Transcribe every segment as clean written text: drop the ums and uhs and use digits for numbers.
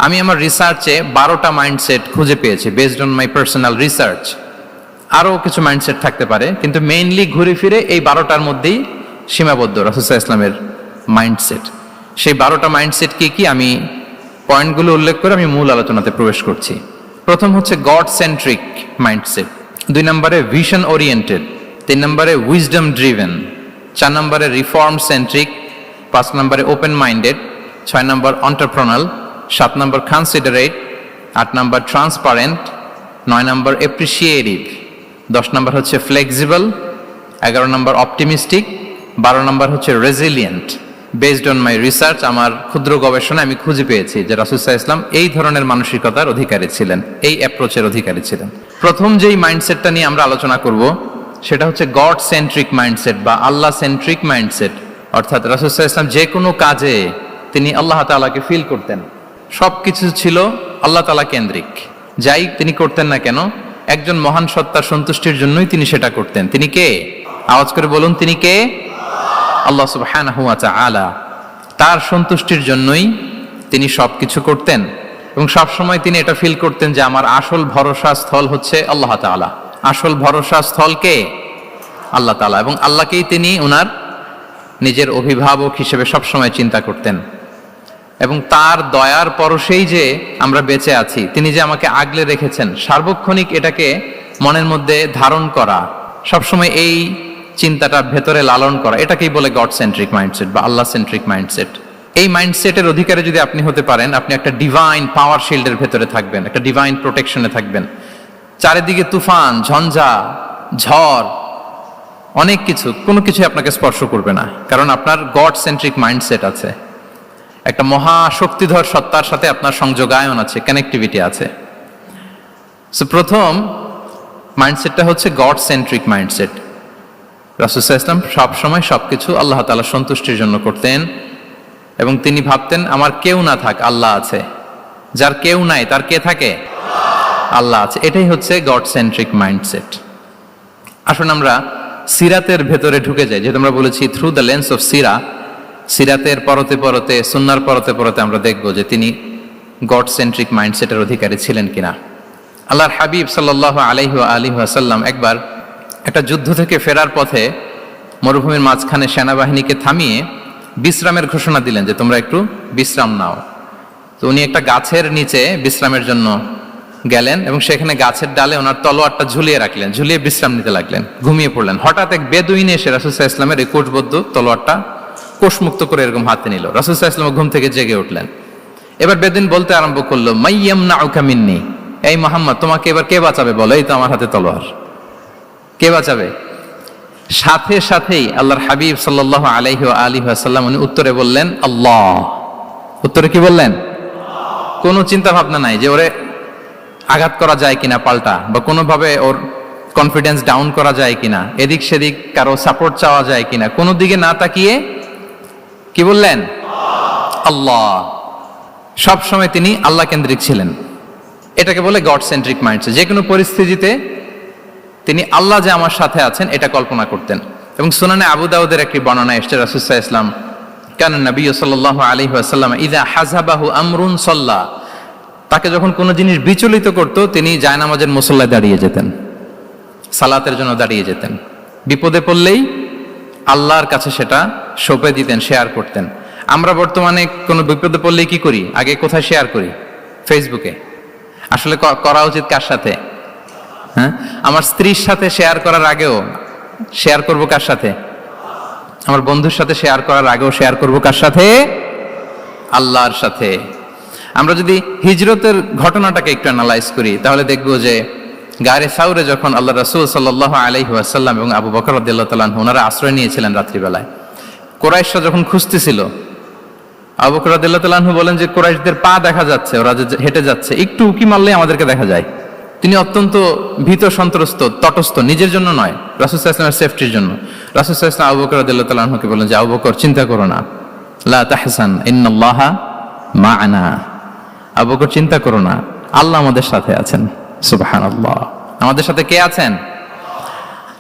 আমি আমার রিসার্চে 12টা মাইন্ডসেট খুঁজে পেয়েছি based on my personal research. আরও কিছু মাইন্ডসেট থাকতে পারে, কিন্তু মেইনলি ঘুরে ফিরে এই 12টার মধ্যেই সীমাবদ্ধ রাসূল সাল্লাল্লাহু আলাইহি ওয়াসাল্লামের মাইন্ডসেট। সেই 12টা মাইন্ডসেট কি আমি পয়েন্টগুলো উল্লেখ করে আমি মূল আলোচনাতে প্রবেশ করছি। প্রথম হচ্ছে গড সেন্ট্রিক মাইন্ডসেট, 2 নম্বরে ভিশন ওরিয়েন্টেড, 3 নম্বরে উইজডম ড্রিভেন, 4 নম্বরে রিফর্ম সেন্ট্রিক, 5 নম্বরে ওপেন মাইন্ডেড, 6 নম্বর এন্টারপ্রেনাল, 7 নম্বর কনসিডারেট, 8 নম্বর ট্রান্সপারেন্ট, 9 নম্বর এপ্রিসিয়েটিভ, 10 নম্বর হচ্ছে ফ্লেক্সিবল, 11 নম্বর অপটিমিস্টিক, 12 নম্বর হচ্ছে resilient. Based on my research, আমার ক্ষুদ্র গবেষণা আমি খুঁজে পেয়েছি যে রাসূল সাল্লাল্লাহু আলাইহি ওয়াসাল্লাম এই ধরনের মানসিকতার অধিকারী ছিলেন, এই অ্যাপ্রোচের অধিকারী ছিলেন। প্রথম যেই মাইন্ডসেটটা নিয়ে আমরা আলোচনা করব সেটা হচ্ছে গড সেন্ট্রিক মাইন্ডসেট বা আল্লাহ সেন্ট্রিক মাইন্ডসেট। অর্থাৎ রাসূল সাল্লাল্লাহু আলাইহি ওয়াসাল্লাম যে কোনো কাজে তিনি আল্লাহ তাআলাকে ফিল করতেন, সব কিছু ছিল আল্লাহ তাআলা কেন্দ্রিক। যাই তিনি করতেন না কেন, একজন মহান সত্তার সন্তুষ্টির জন্যই তিনি সেটা করতেন। তিনি কে? আওয়াজ করে বলুন, তিনি কে? আল্লাহ সুবহানাহু ওয়া তাআলা। তার সন্তুষ্টির জন্যই তিনি সব কিছু করতেন এবং সব সময় তিনি এটা ফিল করতেন যে আমার আসল ভরসা স্থল হচ্ছে আল্লাহ তাআলা। আসল ভরসা স্থল কে? আল্লাহ তাআলা। এবং আল্লাহকেই তিনি ওনার নিজের অভিভাবক হিসেবে সবসময় চিন্তা করতেন। এবং তার দয়ার পরশেই যে আমরা বেঁচে আছি, তিনি যে আমাকে আগলে রেখেছেন, সার্বক্ষণিক এটাকে মনের মধ্যে ধারণ করা, সবসময় এই চিন্তাটা ভেতরে লালন করা, এটাকেই বলে গড সেন্ট্রিক মাইন্ডসেট বা আল্লাহ সেন্ট্রিক মাইন্ডসেট। এই মাইন্ডসেটের অধিকারে যদি আপনি হতে পারেন, আপনি একটা ডিভাইন পাওয়ার শিল্ডের ভেতরে থাকবেন, একটা ডিভাইন প্রোটেকশনে থাকবেন। চারিদিকে তুফান, ঝঞ্ঝা, ঝড়, অনেক কিছু, কোনো কিছু আপনাকে স্পর্শ করবে না, কারণ আপনার গড সেন্ট্রিক মাইন্ডসেট আছে। একটা মহা শক্তিধর সত্তার সাথে আপনার সংযোগায়ন আছে, কানেক্টিভিটি আছে। সো প্রথম মাইন্ডসেটটা হচ্ছে গড সেন্ট্রিক মাইন্ডসেট। রাসূল সাল্লাল্লাহু আলাইহি ওয়াসাল্লাম সবসময় সবকিছু আল্লাহ তাআলার সন্তুষ্টির জন্য করতেন এবং তিনি ভাবতেন আমার কেউ না থাক, আল্লাহ আছে। যার কেউ নাই তার কে থাকে? আল্লাহ আছে। এটাই হচ্ছে গড সেন্ট্রিক মাইন্ডসেট। আসুন আমরা সিরাতের ভেতরে ঢুকে যাই। যেহেতু আমরা বলেছি থ্রু দ্য লেন্স অফ সিরাতের পরতে পরতে, সুন্নাহর পরতে পরতে আমরা দেখব যে তিনি গড সেন্ট্রিক মাইন্ডসেটের অধিকারী ছিলেন কিনা। আল্লাহর হাবিব সাল্লাল্লাহু আলাইহি ওয়াসাল্লাম একবার একটা যুদ্ধ থেকে ফেরার পথে মরুভূমির মাঝখানে সেনাবাহিনীকে থামিয়ে বিশ্রামের ঘোষণা দিলেন যে তোমরা একটু বিশ্রাম নাও। তো উনি একটা গাছের নিচে বিশ্রামের জন্য গেলেন এবং সেখানে গাছের ডালে ওনার তলোয়ারটা ঝুলিয়ে রাখলেন, ঝুলিয়ে বিশ্রাম নিতে লাগলেন, ঘুমিয়ে পড়লেন। হঠাৎ এক বেদুইন এসে রাসূল সাল্লাল্লাহু আলাইহি ওয়াসাল্লামের এই কোষবদ্ধ তলোয়ারটা কোষমুক্ত করে এরকম হাতে নিল। রাসূল সাল্লাল্লাহু আলাইহি ওয়াসাল্লাম ঘুম থেকে জেগে উঠলেন। এবার বেদুইন বলতে আরম্ভ করলো, মাইয়ামনাউকা মিন্নি, এই মুহাম্মদ তোমাকে এবার কে বাঁচাবে বলো, এই তো আমার হাতে তলোয়ার, কে বাঁচাবে? সাথে সাথেই আল্লাহর হাবিব সাল্লাল্লাহু আলাইহি ওয়াসাল্লাম উনি উত্তরে বললেন আল্লাহ। উত্তরে কি বললেন? কোনো চিন্তা ভাবনা নাই যে ওরে আঘাত করা যায় কিনা পাল্টা, বা কোনোভাবে ওর কনফিডেন্স ডাউন করা যায় কিনা, এদিক সেদিক কারো সাপোর্ট চাওয়া যায় কিনা, কোনো দিকে না তাকিয়ে কি বললেন? আল্লাহ। সব সময় তিনি আল্লাহ কেন্দ্রিক ছিলেন। এটাকে বলে গড সেন্ট্রিক মাইন্ডসেট। যে কোনো পরিস্থিতিতে তিনি আল্লাহ যে আমার সাথে আছেন এটা কল্পনা করতেন। এবং সুনানে আবু দাউদের একটি বর্ণনা এসেছে, রাসূল সাল্লাল্লাহু আলাইহি ওয়াসাল্লাম কানা নবী সাল্লাল্লাহু আলাইহি ওয়াসাল্লাম ইযা হাযাবাহু আমরুন সাল্লা, তাকে যখন কোনো জিনিস বিচলিত করত তিনি জায়নামাজের মুসল্লায় দাঁড়িয়ে যেতেন, সালাতের জন্য দাঁড়িয়ে যেতেন। বিপদে পড়লেই আল্লাহর কাছে সেটা সঁপে দিতেন, শেয়ার করতেন। আমরা বর্তমানে কোনো বিপদে পড়লেই কি করি? আগে কোথায় শেয়ার করি? ফেসবুকে। আসলে করা উচিত কার সাথে? হ্যাঁ, আমার স্ত্রীর সাথে শেয়ার করার আগেও শেয়ার করব কার সাথে? আমার বন্ধুর সাথে শেয়ার করার আগেও শেয়ার করব কার সাথে? আল্লাহর সাথে। আমরা যদি হিজরতের ঘটনাটাকে একটু অ্যানালাইজ করি তাহলে দেখব যে গারে সাউরে যখন আল্লাহ রাসূল সাল্লাল্লাহু আলাইহি ওয়াসাল্লাম এবং আবু বকর রাদিয়াল্লাহু তাআলা আনহু ওনারা আশ্রয় নিয়েছিলেন রাত্রিবেলায়, কুরাইশরা যখন খুঁজতেছিল, আবু বকর রাদিয়াল্লাহু তাআলা আনহু বলেন যে কুরাইশদের পা দেখা যাচ্ছে, ওরা যে হেঁটে যাচ্ছে, একটু উকি মারলেই আমাদেরকে দেখা যায়। তিনি অত্যন্ত ভীত সন্ত্রস্ত, তটস্থ, নিজের জন্য নয়, রাসূল সাল্লাল্লাহু আলাইহি ওয়াসাল্লামের সেফটির জন্য। রাসূল সাল্লাল্লাহু আলাইহি ওয়াসাল্লাম আবু বকর রাদিয়াল্লাহু তাআলা আনহুকে বলেন যে আবু বকর চিন্তা করো না, লা তাহসান ইন্নাল্লাহা মা'ানা, আবু বকর চিন্তা করো না, আল্লাহ আমাদের সাথে আছেন। সুবহানাল্লাহ। আমাদের সাথে কে আছেন?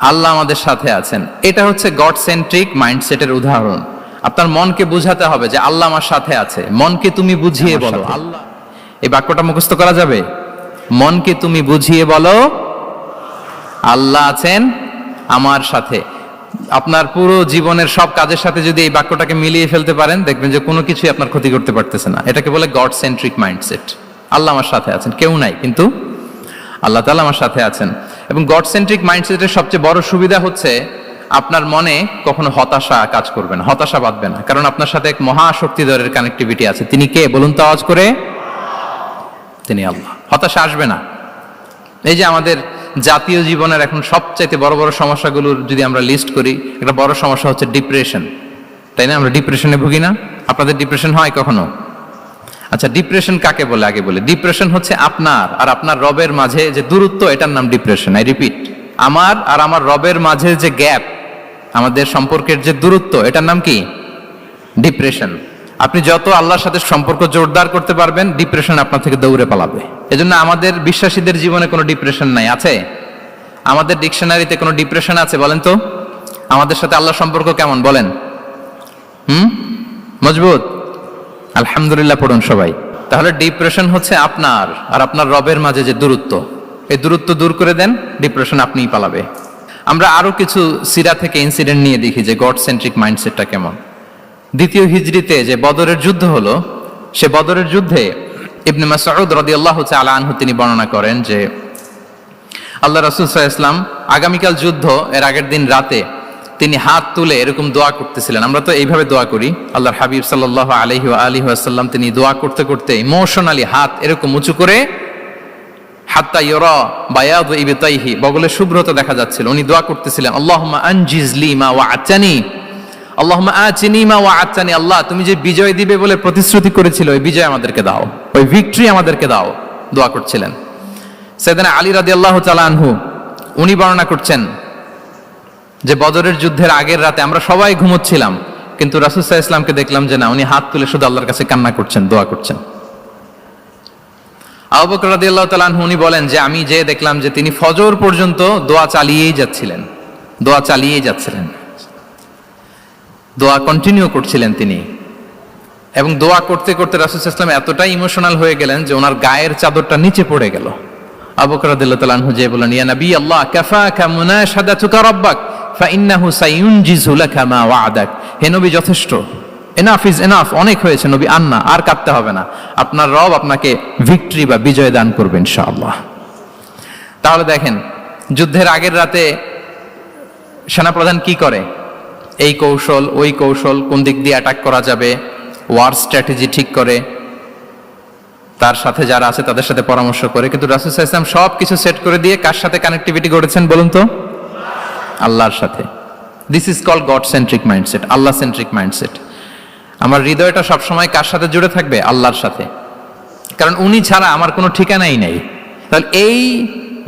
আল্লাহ আমাদের সাথে আছেন। এটা হচ্ছে গড সেন্ট্রিক মাইন্ডসেটের উদাহরণ। আপনার মনকে বুঝাতে হবে যে আল্লাহ আমার সাথে আছে। মনকে তুমি বুঝিয়ে বলো আল্লাহ এই বাক্যটা মুখস্থ করা যাবে? মনকে তুমি বুঝিয়ে বলো, আল্লাহ আছেন আমার সাথে। আপনার পুরো জীবনের সব কাজের সাথে যদি এই বাক্যটাকে মিলিয়ে ফেলতে পারেন, দেখবেন যে কোনো কিছুই আপনার ক্ষতি করতে পারতেছে না। এটাকে বলে গড সেন্ট্রিক মাইন্ডসেট। আল্লাহ আমার সাথে আছেন, কেউ নাই কিন্তু আল্লাহ তাআলা আমার সাথে আছেন। এবং গড সেন্ট্রিক মাইন্ডসেটের সবচেয়ে বড় সুবিধা হচ্ছে আপনার মনে কখনো হতাশা কাজ করবে না, হতাশা বাঁধবে না, কারণ আপনার সাথে এক মহাশক্তিধরের কানেক্টিভিটি আছে। তিনি কে বলুন তো আওয়াজ করে? তিনি আল্লাহ। হতাশা আসবে না। এই যে আমাদের জাতীয় জীবনের এখন সবচাইতে বড় বড় সমস্যাগুলোর যদি আমরা লিস্ট করি, একটা বড় সমস্যা হচ্ছে ডিপ্রেশন, তাই না? আমরা ডিপ্রেশনে ভুগি না? আপনাদের ডিপ্রেশন হয় কখনো? আচ্ছা, ডিপ্রেশন কাকে বলে আগে বলে। ডিপ্রেশন হচ্ছে আপনার আর আপনার রবের মাঝে যে দূরত্ব, এটার নাম ডিপ্রেশন। আই রিপিট, আমার আর আমার রবের মাঝে যে গ্যাপ, আমাদের সম্পর্কের যে দূরত্ব, এটার নাম কি? ডিপ্রেশন। আপনি যত আল্লাহর সাথে সম্পর্ক জোরদার করতে পারবেন, ডিপ্রেশন আপনার থেকে দৌড়ে পালাবে। এজন্য আমাদের বিশ্বাসীদের জীবনে কোনো ডিপ্রেশন নাই। আছে? আমাদের ডিকশনারিতে কোনো ডিপ্রেশন আছে বলেন তো? আমাদের সাথে আল্লাহর সম্পর্ক কেমন বলেন? মজবুত? আলহামদুলিল্লাহ পড়ুন সবাই। তাহলে ডিপ্রেশন হচ্ছে আপনার আর আপনার রবের মাঝে যে দূরত্ব, এই দূরত্ব দূর করে দেন, ডিপ্রেশন আপনিই পালাবে। আমরা আরো কিছু সিরা থেকে ইনসিডেন্ট নিয়ে দেখি যে গড সেন্ট্রিক মাইন্ডসেটটা কেমন। দ্বিতীয় হিজরিতে যে বদরের যুদ্ধ হলো, সে বদরের যুদ্ধে ইবনে মাসউদ রাদিয়াল্লাহু তাআলা আনহু তিনি বর্ণনা করেন যে আল্লাহ রাসূল সাল্লাল্লাহু আলাইহি ওয়াসাল্লাম আগামীকাল যুদ্ধ এর আগের দিন রাতে তিনি হাত তুলে এরকম দোয়া করতেছিলেন। আমরা তো এইভাবে দোয়া করি। আল্লাহর হাবিব সাল্লাল্লাহু আলাইহি ওয়াসাল্লাম তিনি দোয়া করতে করতে ইমোশনালি হাত এরকম উঁচু করে, হাত্তা ইউরা বায়াদু ইবতাইহি, বগলে শুভ্রতা দেখা যাচ্ছিল। উনি দোয়া করতেছিলেন, আল্লাহুম্মা আনজিজ লি মা ওয়া'আতানি, আল্লাহুম্মা আতিনি মা ওয়া'আতানি, আল্লাহ তুমি যে বিজয় দিবে বলে প্রতিশ্রুতি করেছিল, ওই বিজয় আমাদেরকে দাও, ওই ভিক্টরি আমাদেরকে দাও। দোয়া করছিলেন। সাইয়েদনা আলী রাদিয়াল্লাহু তাআলা আনহু উনি বর্ণনা করছেন যে বদরের যুদ্ধের আগের রাতে আমরা সবাই ঘুমোচ্ছিলাম, কিন্তু রাসূল সাল্লাল্লাহু আলাইহি ওয়াসাল্লামকে দেখলাম যে না, উনি হাত তুলে শুধু আল্লাহর কাছে কান্না করছেন, দোয়া করছেন। আবু বকর রাদিয়াল্লাহু তাআলা আনহু উনি বলেন যে আমি যে দেখলাম যে তিনি ফজর পর্যন্ত দোয়া চালিয়েই যাচ্ছিলেন, দোয়া চালিয়েই যাচ্ছিলেন, দোয়া কন্টিনিউ করছিলেন তিনি। এবং দোয়া করতে করতে রাসূল সাল্লাল্লাহু আলাইহি ওয়াসাল্লাম এতটাই ইমোশনাল হয়ে গেলেন যে ওনার গায়ের চাদরটা নিচে পড়ে গেল। আবু বকর রাদিয়াল্লাহু তাআলা আনহু যে বলেন, ইয়া নবী আল্লাহ, কাফাকা মুনাশাদাতুকা রাব্বাক ফাইন্নাহু সায়ুনজিজু লাকা মা ওয়া'দাক। হে নবী, যথেষ্ট, এনাফ ইজ এনাফ, অনেক হয়েছে নবী, আন্না, আর কাঁদতে হবে না। আপনার রব আপনাকে ভিক্টরি বা বিজয় দান করবে ইনশাআল্লাহ। তাহলে দেখেন, যুদ্ধের আগের রাতে সেনাপ্রধান কি করে? এই কৌশল ওই কৌশল, কোন দিক দিয়ে অ্যাটাক করা যাবে, ওয়ার স্ট্র্যাটেজি ঠিক করে, তার সাথে যারা আছে তাদের সাথে পরামর্শ করে। কিন্তু রাসূল সাল্লাল্লাহু আলাইহি ওয়াসাল্লাম সব কিছু সেট করে দিয়ে কার সাথে কানেক্টিভিটি গড়েছেন বলুন তো? আল্লাহর সাথে। This is called God centric mindset, Allah centric mindset. আমার হৃদয়টা সবসময় কার সাথে জুড়ে থাকবে? আল্লাহর সাথে, কারণ উনি ছাড়া আমার কোনো ঠিকানাই নেই। তাহলে এই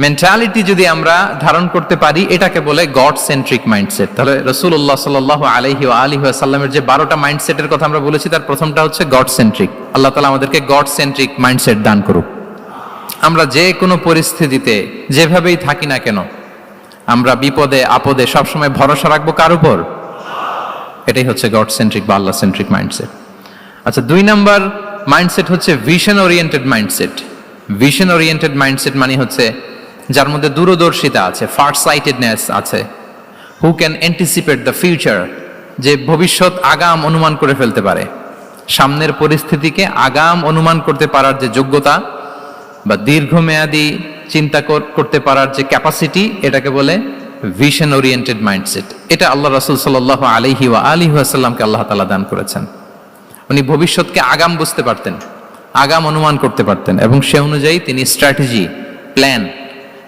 মেন্টালিটি যদি আমরা ধারণ করতে পারি, এটাকে বলে গড সেন্ট্রিক মাইন্ডসেট। তাহলে রাসূলুল্লাহ সাল্লাল্লাহু আলাইহি ওয়া সাল্লামের যে 12টা মাইন্ডসেটের কথা আমরা বলেছি, তার প্রথমটা হচ্ছে গড সেন্ট্রিক। আল্লাহ তাআলা আমাদেরকে গড সেন্ট্রিক মাইন্ডসেট দান করুক। আমরা যে কোনো পরিস্থিতিতে যেভাবেই থাকি না কেন, আমরা বিপদে আপদে সবসময় ভরসা রাখবো কার উপর? এটাই হচ্ছে গড সেন্ট্রিক বা আল্লাহ সেন্ট্রিক মাইন্ডসেট। আচ্ছা, 2 নাম্বার মাইন্ডসেট হচ্ছে vision oriented mindset. Vision oriented mindset মানে হচ্ছে যার মধ্যে দূরদর্শিতা আছে, ফার সাইটেডনেস আছে, who can anticipate the future, যে ভবিষ্যৎ আগাম অনুমান করে ফেলতে পারে, সামনের পরিস্থিতিকে আগাম অনুমান করতে পারার যে যোগ্যতা বা দীর্ঘমেয়াদী চিন্তা করতে পারার যে ক্যাপাসিটি, এটাকে বলে ভিশন ওরিয়েন্টেড মাইন্ডসেট। এটা আল্লাহ রাসূল সাল্লাল্লাহু আলাইহি ওয়াসাল্লামকে আল্লাহ তাআলা দান করেছেন। উনি ভবিষ্যৎকে আগাম বুঝতে পারতেন, আগাম অনুমান করতে পারতেন, এবং সে অনুযায়ী তিনি স্ট্র্যাটেজি, প্ল্যান,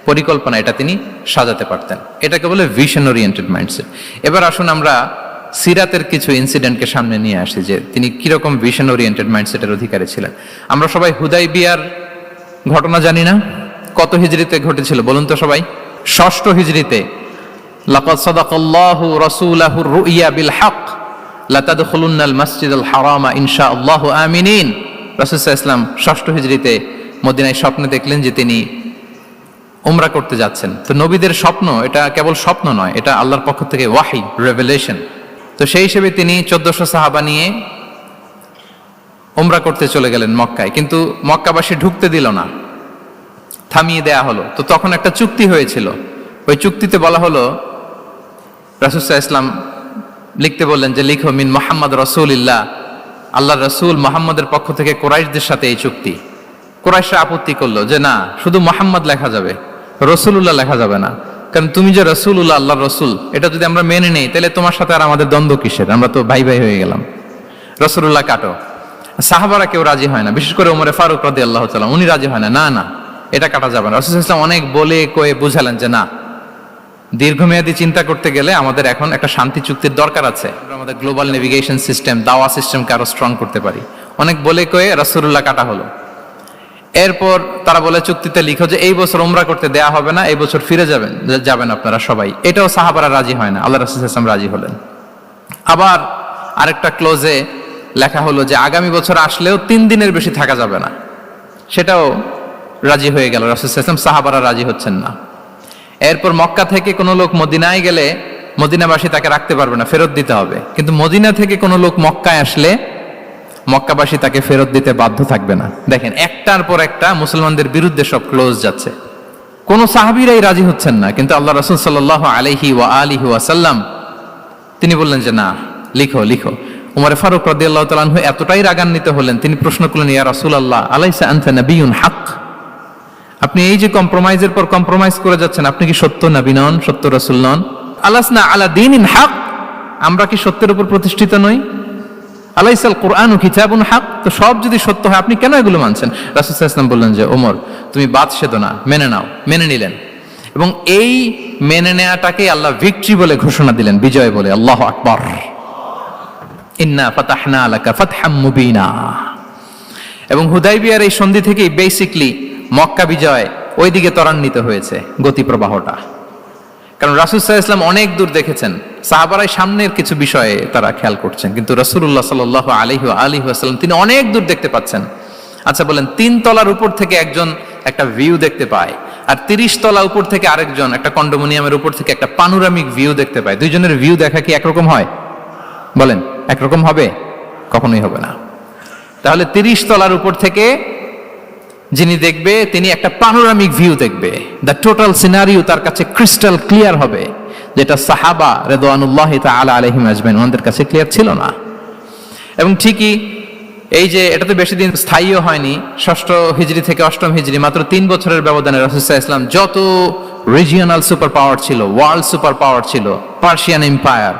পরিকল্পনা এটা তিনি সাজাতে পারতেন। এটাকে বলে ভিশন ওরিয়েন্টেড মাইন্ডসেট। এবার আসুন আমরা সিরাতের কিছু ইনসিডেন্টকে সামনে নিয়ে আসি যে তিনি কিরকম ভিশন ওরিয়েন্টেড মাইন্ডসেটের অধিকারী ছিলেন। আমরা সবাই হুদাইবিয়ার ঘটনা জানি না? কত হিজরিতে ঘটেছিল বলুন তো সবাই? 6ষ্ঠ হিজরিতে। লাকাদ সাদাকাল্লাহু রাসূলাহুর রুইয়া বিল হক লাতাদখুলুন্নাল মাসজিদাল হারামা ইনশাআল্লাহু আমিনিন। রাসূল সাল্লাল্লাহু আলাইহি ওয়াসাল্লাম 6ষ্ঠ হিজরিতে মদিনায় স্বপ্নে দেখলেন যে তিনি উমরা করতে যাচ্ছেন। তো নবীদের স্বপ্ন এটা কেবল স্বপ্ন নয়, এটা আল্লাহর পক্ষ থেকে ওয়াহি, রেভেলেশন। তো সেই হিসেবে তিনি 1400 সাহাবা নিয়ে উমরা করতে চলে গেলেন মক্কায়, কিন্তু মক্কাবাসী ঢুকতে দিল না, থামিয়ে দেয়া হলো। তো তখন একটা চুক্তি হয়েছিল, ওই চুক্তিতে বলা হলো, রাসূল সাল্লাল্লাহু আলাইহি ওয়াসাল্লাম লিখতে বললেন যে লিখো মিন মুহাম্মদ রাসূলিল্লাহ, আল্লাহ রসুল মুহাম্মদের পক্ষ থেকে কুরাইশদের সাথে এই চুক্তি। কুরাইশরা আপত্তি করলো যে না, শুধু মুহাম্মদ লেখা যাবে, রসুলুল্লাহ লেখা যাবে না, কারণ তুমি যে রসুলুল্লাহ, আল্লাহর রসুল, এটা যদি আমরা মেনে নেই তাহলে তোমার সাথে আর আমাদের দ্বন্দ্ব কিসের, আমরা তো ভাই ভাই হয়ে গেলাম, রসুলুল্লাহ কাটো। সাহাবারা কেউ রাজি হয় না, বিশেষ করে ওমরে ফারুক রাদিয়াল্লাহু তাআলা, উনি রাজি হয় না, না না এটা কাটা যাবে না। রাসূল সাল্লাল্লাহু আলাইহি ওয়াসাল্লাম অনেক বলে কয়ে বুঝালেন যে না, দীর্ঘমেয়াদী চিন্তা করতে গেলে আমাদের এখন একটা শান্তি চুক্তির দরকার আছে, আমাদের গ্লোবাল নেভিগেশন সিস্টেম, দাওয়া সিস্টেমকে আরো স্ট্রং করতে পারি। অনেক বলে কয়ে রাসূলুল্লাহ কাটা হলো। এরপর তারা বলে চুক্তিতে লিখো যে এই বছর উমরা করতে দেয়া হবে না, এই বছর ফিরে যাবেন আপনারা সবাই। এটাও সাহাবারা রাজি হয় না, আল্লাহ রাসূল সাল্লাল্লাহু আলাইহি ওয়াসাল্লাম রাজি হলেন। আবার আরেকটা ক্লোজে লেখা হলো যে আগামী বছর আসলেও 3 দিনের বেশি থাকা যাবে না, সেটাও রাজি হয়ে গেল রাসূল সাল্লাল্লাহু আলাইহি ওয়াসাল্লাম, সাহাবারা রাজি হচ্ছেন না। এরপর মক্কা থেকে কোনো লোক মদিনায় গেলে মদিনাবাসী তাকে রাখতে পারবে না, ফেরত দিতে হবে। কিন্তু মদিনা থেকে কোনো লোক মক্কায় আসলে মক্কাবাসী তাকে ফেরত দিতে বাধ্য থাকবে না। দেখেন, একটার পর একটা মুসলমানদের বিরুদ্ধে সব ক্লোজ যাচ্ছে, কোনো সাহাবীরাই রাজি হচ্ছেন না। কিন্তু আল্লাহ রাসূল সাল্লাল্লাহু আলাইহি ওয়া আলিহি ওয়াসাল্লাম তিনি বললেন যে না, লিখো লিখো। উমর ফারুক রাদিয়াল্লাহু তাআলা আনহু এতটাই রাগান্বিত হলেন, তিনি প্রশ্ন করলেন, ইয়া রাসূলুল্লাহ, আলাইসা আনতা নাবিয়্যুন হক, আপনি এই যে কম্প্রোমাইজের পর কম্প্রোমাইজ করে যাচ্ছেন, আপনি কি সত্য নবী নন, সত্য রাসূল নন? আলাসনা আলা দীনিন হক, আমরা কি সত্যের উপর প্রতিষ্ঠিত নই? আলাইসাল কুরআনু কিতাবুন হক, তো সব যদি সত্য হয় আপনি কেন এগুলো মানছেন? রাসূল সাল্লাল্লাহু আলাইহি ওয়াসাল্লাম বললেন যে ওমর, তুমি বাদ সেদো না, মেনে নাও। মেনে নিলেন, এবং এই মেনে নেওয়াটাকে আল্লাহ ভিক্টরি বলে ঘোষণা দিলেন, বিজয় বলে। আল্লাহু আকবার। ইন্না ফাতাহনা লাকা ফাতহাম মুবিনা। এবং হুদাইবিয়ার এই সন্ধি থেকেই বেসিকলি মক্কা বিজয় ওইদিকে ত্বরান্বিত হয়েছে গতি প্রবাহটা। কারণ রাসূল সাল্লাল্লাহু আলাইহি ওয়াসাল্লাম অনেক দূর দেখেছেন, সাহাবারাই সামনের কিছু বিষয়ে তারা খেয়াল করছেন, কিন্তু রাসূলুল্লাহ সাল্লাল্লাহু আলাইহি ওয়া আলিহি ওয়াসাল্লাম তিনি অনেক দূর দেখতে পাচ্ছেন। আচ্ছা বলেন, 3 তলার উপর থেকে একজন একটা ভিউ দেখতে পায়, আর 30 তলা উপর থেকে আরেকজন একটা কন্ডোমিনিয়ামের উপর থেকে একটা পানোরামিক ভিউ দেখতে পায়, দুইজনের ভিউ দেখা কি একরকম হয়? বলেন, একরকম হবে? কখনোই হবে না। তাহলে 30 তলার উপর থেকে যিনি দেখবে তিনি একটা পানোরামিক ভিউ দেখবে, দ্য টোটাল সিনারিও তার কাছে ক্রিস্টাল ক্লিয়ার হবে, যেটা সাহাবা রিদওয়ানুল্লাহি তাআলা আলাইহিম আজমাইন ওনাদের কাছে ক্লিয়ার ছিল না। এবং ঠিকই এই যে এটা তো বেশি দিন স্থায়ীও হয়নি, 6ষ্ঠ হিজরি থেকে 8ম হিজরি, মাত্র 3 বছরের ব্যবধানে রাসূল সাল্লাল্লাহু আলাইহি ওয়াসাল্লাম যত রিজিওনাল সুপার পাওয়ার ছিল, ওয়ার্ল্ড সুপার পাওয়ার ছিল, পার্সিয়ান এম্পায়ার,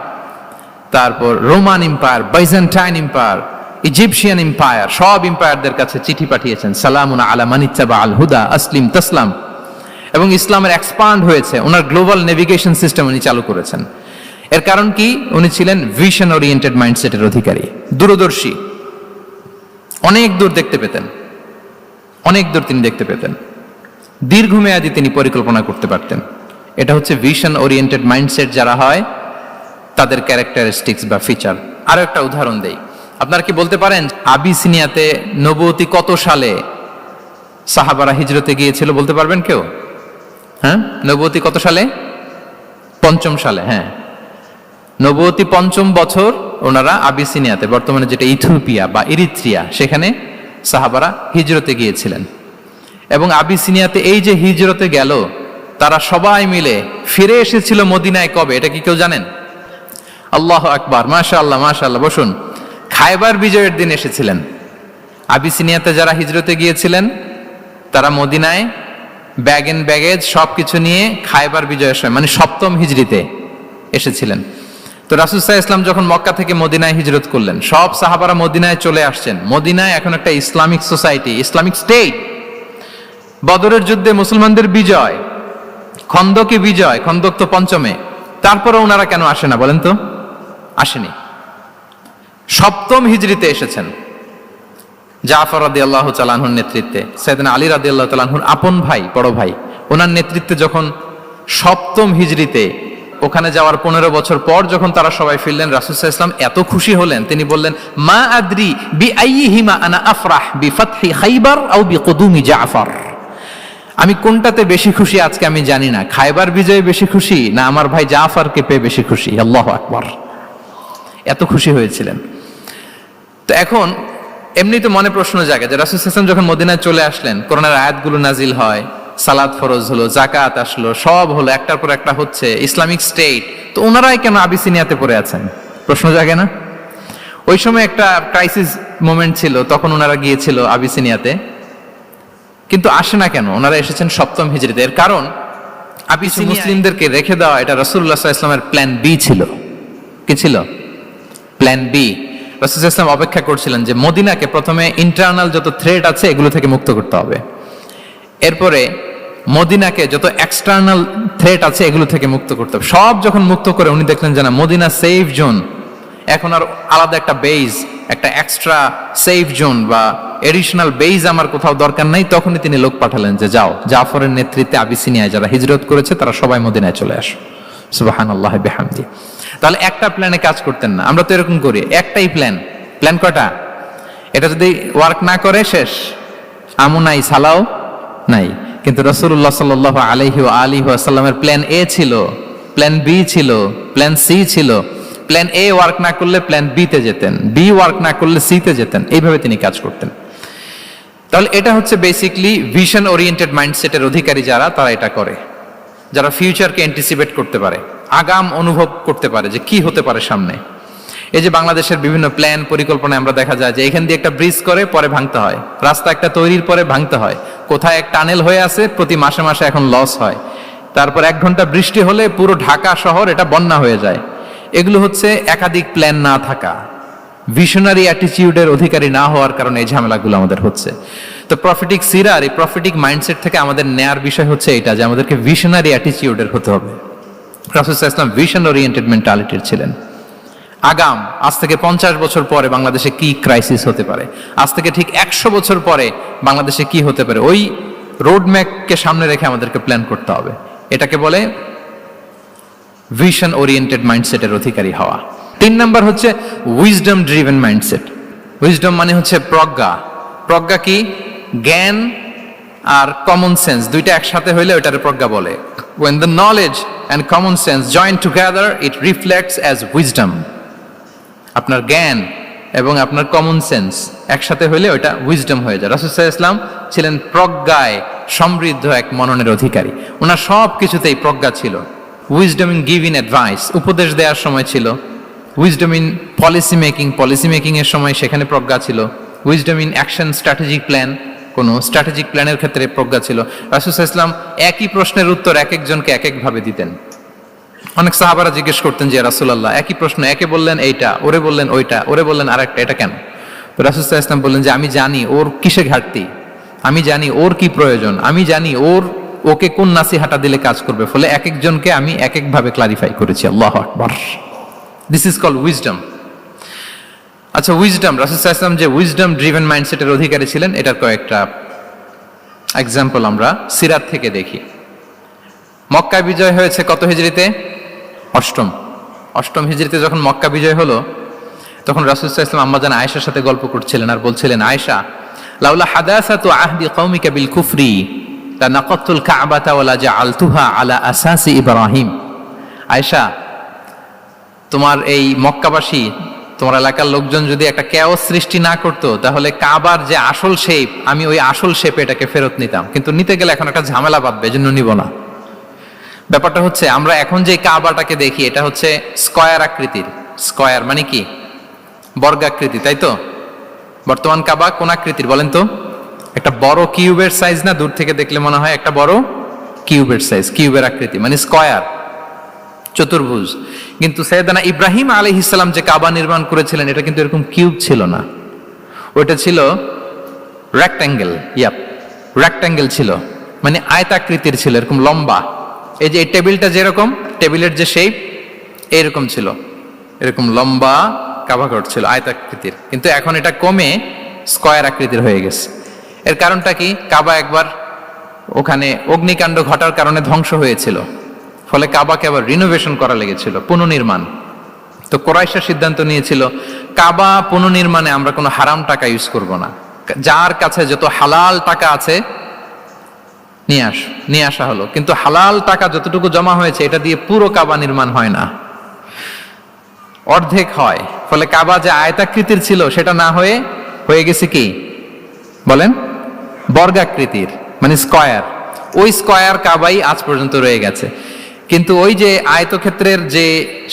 তারপর Roman empire, Byzantine empire, Egyptian empire, সব এম্পায়ারদের কাছে চিঠি পাঠিয়েছেন, সালামুন আলা মান ইত্তাবা আল হুদা আসলিম তাসলাম। এবং ইসলামের এক্সপান্ড হয়েছে, ওনার গ্লোবাল নেভিগেশন সিস্টেম উনি চালু করেছেন। এর কারণ কি? উনি ছিলেন ভিশন ওরিয়েন্টেড মাইন্ডসেটের অধিকারী, দূরদর্শী, অনেক দূর দেখতে পেতেন, অনেক দূর তিনি দেখতে পেতেন, দীর্ঘমেয়াদী তিনি পরিকল্পনা করতে পারতেন। এটা হচ্ছে ভিশন ওরিয়েন্টেড মাইন্ডসেট যারা হয় তাদের ক্যারেক্টারিস্টিক্স বা ফিচার। আরো একটা উদাহরণ দেই, আপনারা কি বলতে পারেন আবিসিনিয়াতে নবুয়তি কত সালে সাহাবারা হিজরতে গিয়েছিল? বলতে পারবেন কেউ? হ্যাঁ, নবুয়তি কত সালে? 5ম সালে। হ্যাঁ, নবুয়তি 5ম বছর ওনারা আবিসিনিয়াতে, বর্তমানে যেটা ইথিওপিয়া বা ইরিত্রিয়া, সেখানে সাহাবারা হিজরতে গিয়েছিলেন। এবং আবিসিনিয়াতে এই যে হিজরতে গেল, তারা সবাই মিলে ফিরে এসেছিল মদিনায় কবে? এটা কি কেউ জানেন? আল্লাহু আকবার, মাশাআল্লাহ মাশাআল্লাহ। বসুন। খায়বার বিজয়ের দিন এসেছিলেন। আবিসিনিয়াতে যারা হিজরতে গিয়েছিলেন তারা মদিনায় ব্যাগ এন্ড ব্যাগেজ সবকিছু নিয়ে খায়বার বিজয়ের সময়, মানে 7ম হিজরিতে এসেছিলেন। তো রাসূল সাল্লাল্লাহু আলাইহি ওয়াসাল্লাম যখন মক্কা থেকে মদিনায় হিজরত করলেন, সব সাহাবারা মদিনায় চলে আসছেন। মদিনায় এখন একটা ইসলামিক সোসাইটি, ইসলামিক স্টেট। বদরের যুদ্ধে মুসলমানদের বিজয়, খন্দকে বিজয়, খন্দক তো 5মে। তারপরে ওনারা কেন আসে না বলেন তো? আসেনি। 7ম হিজরিতে এসেছেন, জাফর রাদিয়াল্লাহু তাআলা আনহুর নেতৃত্বে, সাইয়েদনা আলী রাদিয়াল্লাহু তাআলা আনহুর আপন ভাই, বড় ভাই, ওনার নেতৃত্বে যখন 7ম হিজরিতে ওখানে যাওয়ার 15 বছর পর যখন তারা সবাই ফিরলেন, রাসূল সাল্লাল্লাহু আলাইহি ওয়াসাল্লাম এত খুশি হলেন, তিনি বললেন, মা আদরি বিআইয়িহিমা আনা আফরাহ বিফাতহি খাইবার আও বিকুদুমি জাফর। আমি কোনটাতে বেশি খুশি আজকে আমি জানি না, খায়বার বিজয়ে বেশি খুশি না আমার ভাই জাফরকে পেয়ে বেশি খুশি। আল্লাহু আকবার, এত খুশি হয়েছিলেন। তো এখন এমনি তো মনে প্রশ্ন জাগে যে রাসূল সাল্লাল্লাহু আলাইহি ওয়াসাল্লাম যখন মদিনায় চলে আসলেন, কোরআনের আয়াতগুলো নাজিল হয়, সালাত ফরজ হলো, জাকাত আসলো, সব হলো, একটার পর একটা হচ্ছে, ইসলামিক স্টেট, তো ওনারাই কেন আবিসিনিয়াতে পড়ে আছেন? প্রশ্ন জাগে না? ওই সময় একটা ক্রাইসিস মোমেন্ট ছিল, তখন ওনারা গিয়েছিল আবিসিনিয়াতে, কিন্তু আসে না কেন? ওনারা এসেছেন 7ম হিজরিতে। এর কারণ আবিসিনিয়া মুসলিমদেরকে রেখে দেওয়া এটা রাসূলুল্লাহ সাল্লাল্লাহু আলাইহি ওয়াসাল্লামের প্ল্যান বি ছিল। কি ছিল? Plan B. রাসূল সাল্লাল্লাহু আলাইহি ওয়াসাল্লাম অপেক্ষা করছিলেন যে মদিনাকে প্রথমে ইন্টারনাল যত থ্রেট আছে এগুলো থেকে মুক্ত করতে হবে, এরপরে মদিনাকে যত এক্সটার্নাল থ্রেট আছে এগুলো থেকে মুক্ত করতে হবে। সব যখন মুক্ত করে উনি দেখলেন যে না, মদিনা সেফ জোন, এখন আর আলাদা একটা বেজ, একটা এক্সট্রা সেফ জোন বা এডিশনাল বেজ আমার কোথাও দরকার নাই, তখনই তিনি লোক পাঠালেন যে যাও, জাফরের নেতৃত্বে আবিসিনিয়ায় যারা হিজরত করেছে তারা সবাই মদিনায় চলে আসো। সুবহানাল্লাহি বিহামদি। তাহলে একটা প্ল্যানে কাজ করতেন না। আমরা তো এরকম করি, একটাই প্ল্যান। প্ল্যান কয়টা? এটা যদি ওয়ার্ক না করে শেষ, আমু নাই, সালাও নাই। কিন্তু রাসূলুল্লাহ সাল্লাল্লাহু আলাইহি ওয়া সাল্লামের প্ল্যান এ ছিল, প্ল্যান বি ছিল, প্ল্যান সি ছিল। প্ল্যান এ ওয়ার্ক না করলে প্ল্যান বি তে যেতেন, বি ওয়ার্ক না করলে সি তে যেতেন, এইভাবে তিনি কাজ করতেন। তাহলে এটা হচ্ছে বেসিকলি ভিশন ওরিয়েন্টেড মাইন্ডসেটের অধিকারী যারা, তারা এটা করে, যারা ফিউচারকে অ্যান্টিসিপেট করতে পারে, আগাম অনুভব করতে পারে যে কি হতে পারে সামনে। এই যে বাংলাদেশের বিভিন্ন প্ল্যান পরিকল্পনায় আমরা দেখা যায় যে এখান দিয়ে একটা ব্রিজ করে পরে ভাঙতে হয়, রাস্তা একটা তৈরির পরে ভাঙতে হয়, কোথায় এক টানেল হয়ে আছে প্রতি মাসে মাসে এখন লস হয়, তারপর 1 ঘন্টা বৃষ্টি হলে পুরো ঢাকা শহর এটা বন্যা হয়ে যায়। এগুলো হচ্ছে একাধিক প্ল্যান না থাকা, ভিশনারি অ্যাটিটিউডের অধিকারী না হওয়ার কারণে এই ঝামেলাগুলো আমাদের হচ্ছে। তো প্রফেটিক সিরার এই প্রফেটিক মাইন্ডসেট থেকে আমাদের নেয়ার বিষয় হচ্ছে এটা যে আমাদেরকে ভিশনারি অ্যাটিটিউডের হতে হবে। রাসূল সাল্লাল্লাহু আলাইহি ওয়াসাল্লাম ভিশন ওরিয়েন্টেড মেন্টালিটির ছিলেন। আগাম, আজ থেকে 50 বছর পরে বাংলাদেশে কি ক্রাইসিস হতে পারে, আজ থেকে ঠিক 100 বছর পরে বাংলাদেশে কি হতে পারে, ওই রোডম্যাপকে সামনে রেখে আমাদেরকে প্ল্যান করতে হবে। এটাকে বলে ভিশন ওরিয়েন্টেড মাইন্ডসেটের অধিকারী হওয়া। 3 নাম্বার হচ্ছে উইজডম ড্রিভেন মাইন্ডসেট। উইজডম মানে হচ্ছে প্রজ্ঞা। প্রজ্ঞা কি? জ্ঞান আর কমন সেন্স দুইটা একসাথে হইলে ওটারে প্রজ্ঞা বলে। When the knowledge and common sense join together, it reflects as wisdom. আপনার জ্ঞান এবং আপনার কমন সেন্স একসাথে হইলে ওটা উইজডম হয়ে যায়। রাসূল সাল্লাল্লাহু আলাইহি ওয়াসাল্লাম ছিলেন প্রজ্ঞায় সমৃদ্ধ এক মননের অধিকারী। ওনার সব কিছুতেই প্রজ্ঞা ছিল। উইজডম ইন গিভিং অ্যাডভাইস, উপদেশ দেওয়ার সময় ছিল। উইজডম ইন পলিসি মেকিং এর সময় সেখানে প্রজ্ঞা ছিল। Wisdom in action strategic plan, কোন স্ট্র্যাটেজিক প্ল্যানের ক্ষেত্রে প্রজ্ঞা ছিল। রাসূল সাল্লাল্লাহু আলাইহি ওয়াসাল্লাম একই প্রশ্নের উত্তর এক একজনকে এক এক ভাবে দিতেন। অনেক সাহাবারা জিজ্ঞেস করতেন যে রাসূলুল্লাহ একই প্রশ্ন, একে বললেন এইটা, ওরে বললেন ওইটা, ওরে বললেন আরেকটা, এটা কেন? তো রাসূল সাল্লাল্লাহু আলাইহি ওয়াসাল্লাম বললেন যে আমি জানি ওর কিসে ঘাটতি, আমি জানি ওর কি প্রয়োজন, আমি জানি ওকে কোন নাসিহাটা দিলে কাজ করবে, ফলে এক একজনকে আমি এক এক ভাবে ক্লারিফাই করেছি। আল্লাহু আকবার। This is called wisdom. আচ্ছা, উইজডম, রাসূল সাল্লাল্লাহু আলাইহি ওয়াসাল্লাম যে উইজডম ড্রিভেন মাইন্ডসেটের অধিকারী ছিলেন, এটার কয়েকটা এক্সাম্পল আমরা সিরাত থেকে দেখি। মক্কা বিজয় হয়েছে কত হিজরিতে? অষ্টম হিজরিতে যখন মক্কা বিজয় হলো, তখন রাসূল সাল্লাল্লাহু আলাইহি ওয়াসাল্লাম আম্মাজান আয়েশার সাথে গল্প করছিলেন আর বলছিলেন, আয়েশা, লাউলা হাদাসাতু আহদি কওমিকা বিল কুফরি লানাকাতুল কাবাতা ওয়ালা জাআলতুহা আলা আসাসি ইব্রাহিম। আয়েশা, তোমার এই মক্কাবাসী, তোমার এলাকার লোকজন যদি একটা কেওস সৃষ্টি না করতো, তাহলে কাবার যে আসল শেপ, আমি ওই আসল শেপে এটাকে ফেরত নিতাম, কিন্তু নিতে গেলে এখন একটা ঝামেলা বাঁধবে, এজন্য নিব না। ব্যাপারটা হচ্ছে আমরা এখন যে কাবাটাকে দেখি এটা হচ্ছে স্কয়ার আকৃতির। স্কয়ার মানে কি? বর্গাকৃতি, তাই তো? বর্তমান কাবা কোন আকৃতির বলেন তো? একটা বড় কিউবের সাইজ না? দূর থেকে দেখলে মনে হয় একটা বড় কিউবের সাইজ, কিউবের আকৃতি মানে স্কয়ার, চতুর্ভুজ। কিন্তু সাইয়েদনা ইব্রাহিম আলাইহিস সালাম যে কাবা নির্মাণ করেছিলেন এটা কিন্তু এরকম কিউব ছিল না, ওটা ছিল রেক্ট্যাঙ্গেল। রেক্ট্যাঙ্গেল ছিল, মানে আয়তাকৃতির ছিল, এরকম লম্বা। এই যে এই টেবিলটা যেরকম, টেবিলের যে শেপ এরকম ছিল, এরকম লম্বা কাবাঘর ছিল আয়তাকৃতির। কিন্তু এখন এটা কমে স্কয়ার আকৃতির হয়ে গেছে। এর কারণটা কি? কাবা একবার ওখানে অগ্নিকাণ্ড ঘটার কারণে ধ্বংস হয়েছিল, ফলে কাবাকে আবার রিনোভেশন করা লেগেছিল, পুনর্নির্মাণ। তো কুরাইশরা সিদ্ধান্ত নিয়েছিল কাবা পুনর্নির্মাণে আমরা কোনো হারাম টাকা ইউজ করব না, যার কাছে যত হালাল টাকা আছে নিয়ে আসা হলো। কিন্তু হালাল টাকা যতটুকু জমা হয়েছে এটা দিয়ে পুরো কাবা নির্মাণ হয় না, অর্ধেক হয়। ফলে কাবা যে আয়তাকৃতির ছিল সেটা না হয়ে হয়ে গেছে কি বলেন, বর্গাকৃতির, মানে স্কয়ার। ওই স্কয়ার কাবাই আজ পর্যন্ত রয়ে গেছে। কিন্তু ওই যে আয়তক্ষেত্রের যে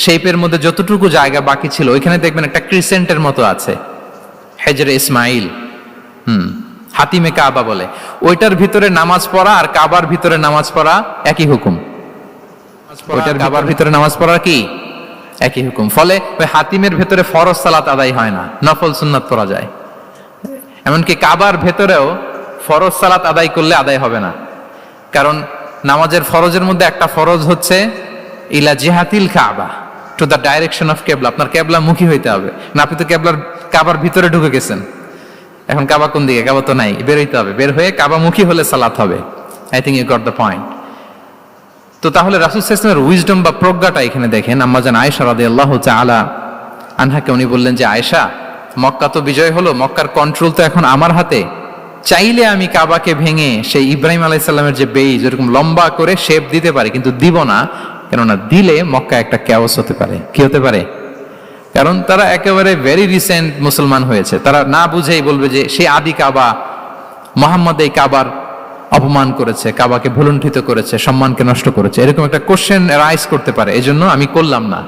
শেপের মধ্যে যতটুকু জায়গা বাকি ছিল, ওইখানে দেখবেন একটা ক্রিসেন্টের মতো আছে, হেজরে ইসমাইল, হাতিমে কাবা বলে। ওইটার ভিতরে নামাজ পড়া আর কাবার ভিতরে নামাজ পড়া একই হুকুম। ওইটার কাবার ভিতরে নামাজ পড়া কি একই হুকুম। ফলে ওই হাতিমের ভেতরে ফরজ সালাত আদায় হয় না, নফল সুন্নাত পড়া যায়। এমনকি কাবার ভেতরেও ফরজ সালাত আদায় করলে আদায় হবে না, কারণ নামাজের ফরজের মধ্যে একটা ফরজ হচ্ছে ইলা জিহাতিল কাবা, টু দ্য ডাইরেকশন অফ কেবলা। আপনার কেবলা মুখী হইতে হবে না, আপনি তো কাবার ভিতরে ঢুকে গেছেন, এখন কাবা কোন দিকে, কাবা তো নাই, বের হইতে হবে, বের হয়ে কাবা মুখী হলে সালাত হবে। I think you got the point. তো তাহলে রাসূল সাল্লাল্লাহু আলাইহি ওয়াসাল্লামের উইজডম বা প্রজ্ঞাটা এখানে দেখেন। আম্মা জান আয়েশা রাদিয়াল্লাহু তাআলা আনহাকে উনি বললেন যে, আয়েশা, মক্কা তো বিজয় হলো, মক্কার কন্ট্রোল তো এখন আমার হাতে, চাইলে আমি কাবাকে ভেঙে সেই ইব্রাহিম আলাইহিস সালামের যে বেইজ এরকম লম্বা করে শেপ দিতে পারি, কিন্তু দিব না, কেননা দিলে মক্কা একটা ক্যাওস হতে পারে। কি হতে পারে? কারণ তারা একেবারে ভেরি রিসেন্ট মুসলমান হয়েছে, তারা না বুঝেই বলবে যে সে আদি কাবা, মোহাম্মদ এই কাবার অপমান করেছে, কাবাকে ভুলুণ্ঠিত করেছে, সম্মানকে নষ্ট করেছে, এরকম একটা কোশ্চেন রাইজ করতে পারে। এজন্য আমি করলাম না।